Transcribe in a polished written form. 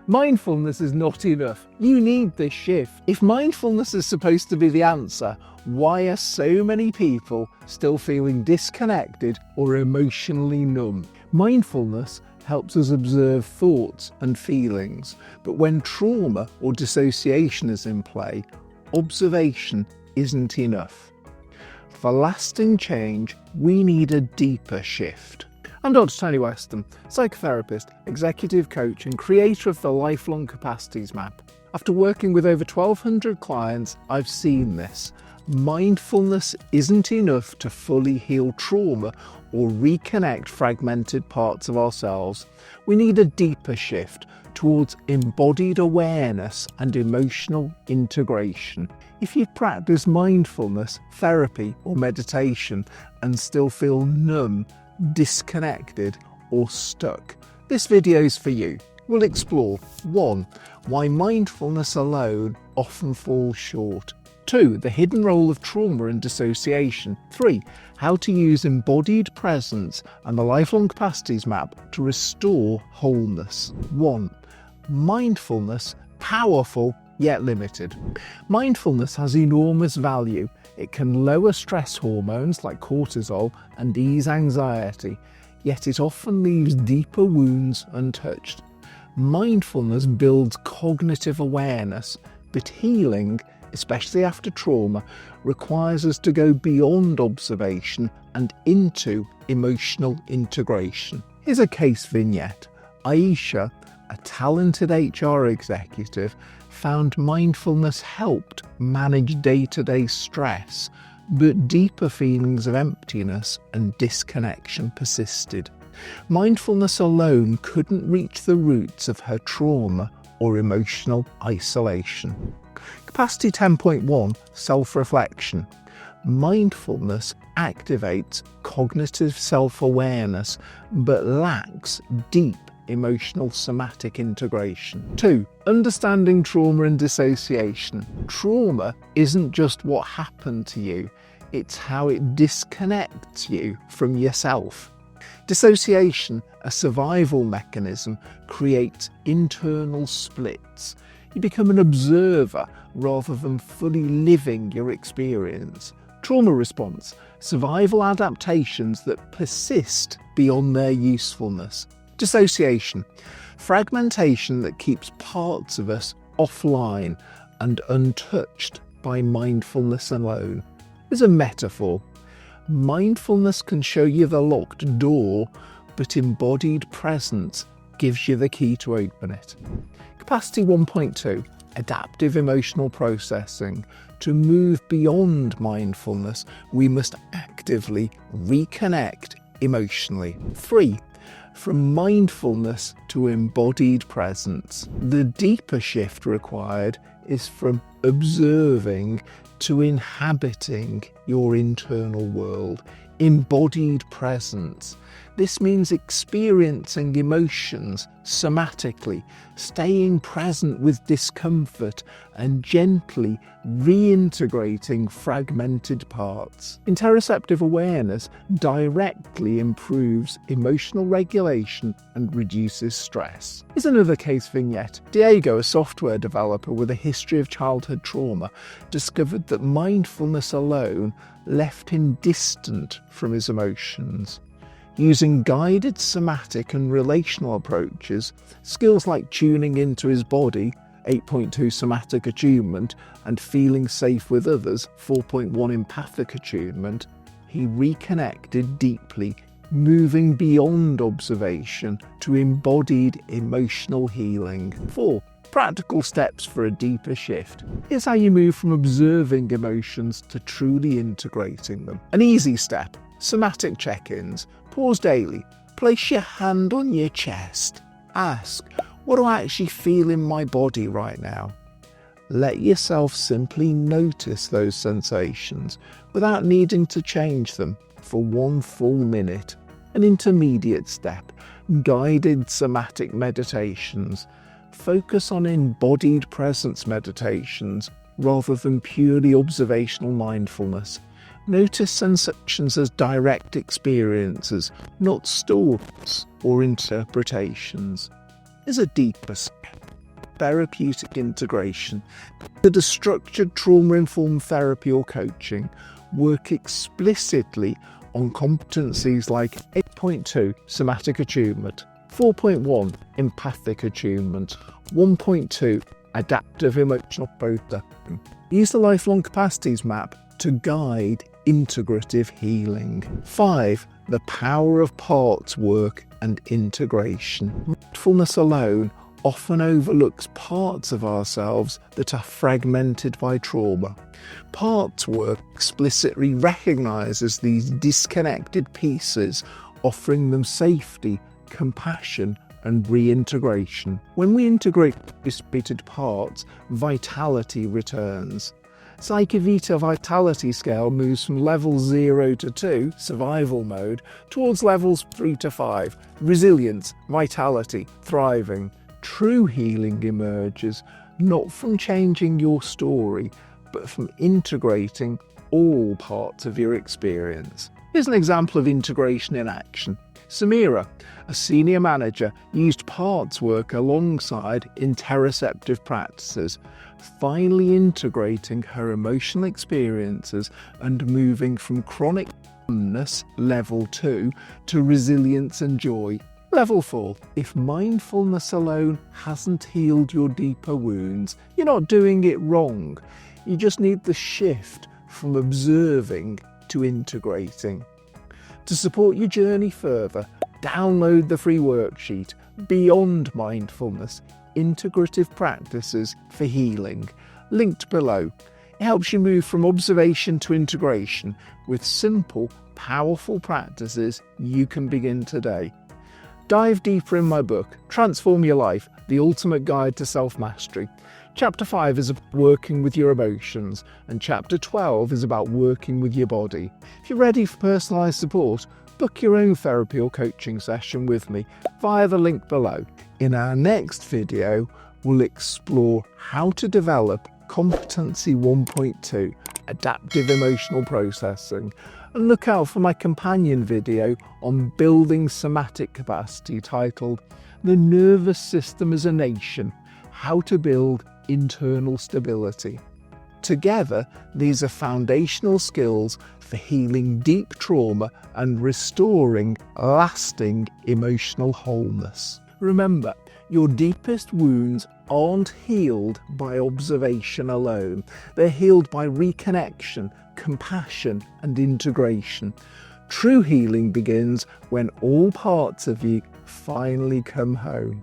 Mindfulness is not enough. You need this shift. If mindfulness is supposed to be the answer, why are so many people still feeling disconnected or emotionally numb? Mindfulness helps us observe thoughts and feelings, but when trauma or dissociation is in play, observation isn't enough. For lasting change, we need a deeper shift. I'm Dr. Tony Weston, psychotherapist, executive coach and creator of the Lifelong Capacities Map. After working with over 1,200 clients, I've seen this. Mindfulness isn't enough to fully heal trauma or reconnect fragmented parts of ourselves. We need a deeper shift towards embodied awareness and emotional integration. If you practice mindfulness, therapy or meditation and still feel numb, disconnected or stuck, this video is for you. We'll explore 1. Why mindfulness alone often falls short. 2. The hidden role of trauma and dissociation. 3. How to use embodied presence and the Lifelong Capacities Map to restore wholeness. 1. Mindfulness, powerful yet limited. Mindfulness has enormous value. It can lower stress hormones like cortisol and ease anxiety, yet it often leaves deeper wounds untouched. Mindfulness builds cognitive awareness, but healing, especially after trauma, requires us to go beyond observation and into emotional integration. Here's a case vignette. Aisha, a talented HR executive, found mindfulness helped manage day-to-day stress, but deeper feelings of emptiness and disconnection persisted. Mindfulness alone couldn't reach the roots of her trauma or emotional isolation. Capacity 10.1 Self-reflection. Mindfulness activates cognitive self-awareness but lacks deep emotional somatic integration. 2. Understanding trauma and dissociation. Trauma isn't just what happened to you, it's how it disconnects you from yourself. Dissociation, a survival mechanism, creates internal splits. You become an observer rather than fully living your experience. Trauma response, survival adaptations that persist beyond their usefulness. Dissociation, fragmentation that keeps parts of us offline and untouched by mindfulness alone. As a metaphor, mindfulness can show you the locked door, but embodied presence gives you the key to open it. Capacity 1.2 Adaptive emotional processing. To move beyond mindfulness, we must actively reconnect emotionally. 3. From mindfulness to embodied presence. The deeper shift required is from observing to inhabiting your internal world. Embodied presence. This means experiencing emotions somatically, staying present with discomfort and gently reintegrating fragmented parts. Interoceptive awareness directly improves emotional regulation and reduces stress. Here's another case vignette. Diego, a software developer with a history of childhood trauma, discovered that mindfulness alone left him distant from his emotions. Using guided somatic and relational approaches, skills like tuning into his body, 8.2 somatic attunement, and feeling safe with others, 4.1 empathic attunement, he reconnected deeply, moving beyond observation to embodied emotional healing. 4. Practical steps for a deeper shift. Here's how you move from observing emotions to truly integrating them. An easy step. Somatic check-ins. Pause daily. Place your hand on your chest. Ask, what do I actually feel in my body right now? Let yourself simply notice those sensations without needing to change them for 1 full minute. An intermediate step. Guided somatic meditations. Focus on embodied presence meditations rather than purely observational mindfulness. Notice sensations as direct experiences, not thoughts or interpretations. Is a deeper step. therapeutic integration. Consider structured trauma-informed therapy or coaching. Work explicitly on competencies like 8.2 somatic attunement, 4.1 empathic attunement, 1.2 adaptive emotional processing. Use the lifelong capacities map to guide integrative healing. 5. The power of parts work and integration. Mindfulness alone often overlooks parts of ourselves that are fragmented by trauma. Parts work explicitly recognises these disconnected pieces, offering them safety, compassion, and reintegration. When we integrate disputed parts, vitality returns. PsycheVita vitality scale moves from level 0 to 2, survival mode, towards levels 3 to 5, resilience, vitality, thriving. True healing emerges not from changing your story, but from integrating all parts of your experience. Here's an example of integration in action. Samira, a senior manager, used parts work alongside interoceptive practices, finally integrating her emotional experiences and moving from chronic numbness, level 2, to resilience and joy, level 4. If mindfulness alone hasn't healed your deeper wounds, you're not doing it wrong. You just need the shift from observing to integrating. To support your journey further, download the free worksheet, Beyond Mindfulness, Integrative Practices for Healing, linked below. It helps you move from observation to integration with simple, powerful practices you can begin today. Dive deeper in my book, Transform Your Life, The Ultimate Guide to Self-Mastery. Chapter 5 is about working with your emotions, and Chapter 12 is about working with your body. If you're ready for personalised support, book your own therapy or coaching session with me via the link below. In our next video, we'll explore how to develop Competency 1.2, Adaptive Emotional Processing, and look out for my companion video on building somatic capacity titled The Nervous System as a Nation, How to Build Internal Stability. Together, these are foundational skills for healing deep trauma and restoring lasting emotional wholeness. Remember, your deepest wounds aren't healed by observation alone. They're healed by reconnection, compassion, and integration. True healing begins when all parts of you finally come home.